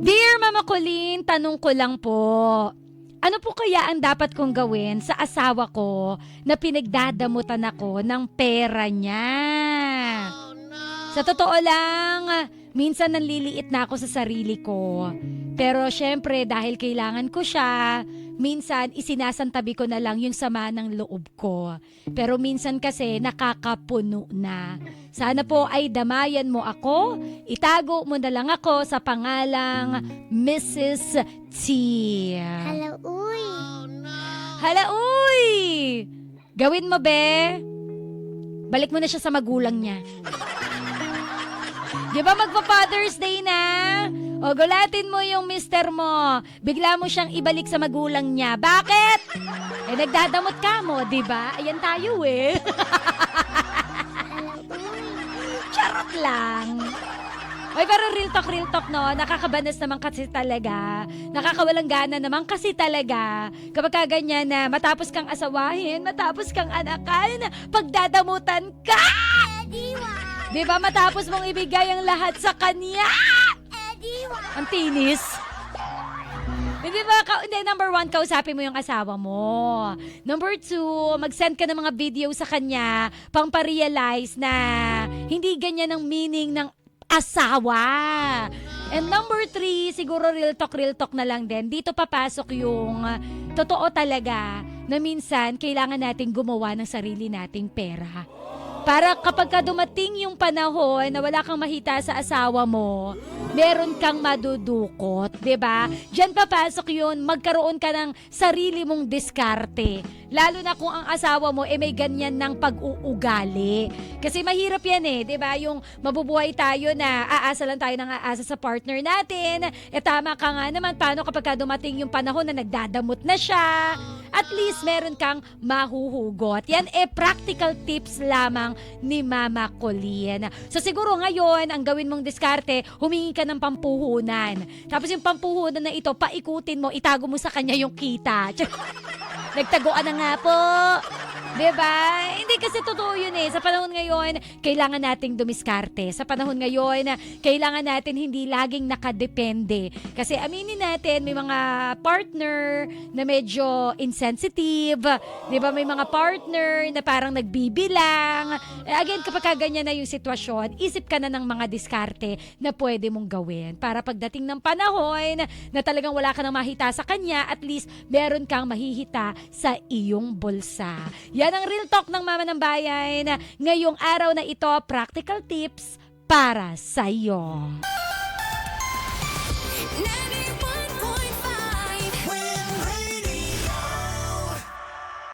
Dear Mama Colleen, tanong ko lang po. Ano po kaya ang dapat kong gawin sa asawa ko na pinagdadamutan ako ng pera niya? Sa totoo lang, minsan nanliliit na ako sa sarili ko. Pero syempre dahil kailangan ko siya, minsan isinasantabi ko na lang yung sama ng loob ko. Pero minsan kasi nakakapuno na. Sana po ay damayan mo ako, itago mo na lang ako sa pangalang Mrs. T. Hello, uy. Hala, uy! Gawin mo, be. Balik mo na siya sa magulang niya. Di ba magpa-Father's Day na? O, gulatin mo yung mister mo. Bigla mo siyang ibalik sa magulang niya. Bakit? Eh, nagdadamot ka mo, di ba? Ayan tayo eh. Hello, uy. Charot lang. Oy, pero real talk, no? Nakakabanas naman kasi talaga. Nakakawalang gana naman kasi talaga. Kapag ka ganyan na matapos kang asawahin, matapos kang anakan, pagdadamutan ka! Ediwa. Di ba matapos mong ibigay ang lahat sa kanya? Ediwa. Ang tinis. Hindi ba, hindi, number 1, kausapin mo yung asawa mo. Number 2, mag-send ka ng mga video sa kanya pang pa-realize na hindi ganyan ang meaning ng asawa. And number 3, siguro real talk na lang din. Dito papasok yung totoo talaga na minsan kailangan nating gumawa ng sarili nating pera. Para kapag ka dumating yung panahon na wala kang mahita sa asawa mo, meron kang madudukot, 'di ba? Diyan papasok 'yun, magkaroon ka ng sarili mong diskarte. Lalo na kung ang asawa mo may ganyan ng pag-uugali. Kasi mahirap 'yan 'di ba? Yung mabubuhay tayo na aasa lang tayo ng aasa sa partner natin. Tama ka nga naman, paano kapag ka dumating yung panahon na nagdadamot na siya? At least meron kang mahuhugot. Yan practical tips lamang ni Mama Colleen. So siguro ngayon, ang gawin mong diskarte, humingi ka ng pampuhunan. Tapos yung pampuhunan na ito, paikutin mo, itago mo sa kanya yung kita. Nagtaguan na nga po. Diba? Hindi kasi totoo yun Sa panahon ngayon, kailangan nating dumiskarte. Sa panahon ngayon, kailangan natin hindi laging nakadepende. Kasi aminin natin, may mga partner na medyo insensitive. Diba? May mga partner na parang nagbibilang. Again, kapag ganyan na yung sitwasyon, isip ka na ng mga diskarte na pwede mong gawin. Para pagdating ng panahon na talagang wala ka nang mahita sa kanya, at least meron kang mahihita sa iyong bulsa. Yan ang real talk ng Mama ng Bayan. Ngayong araw na ito, practical tips para sa iyo.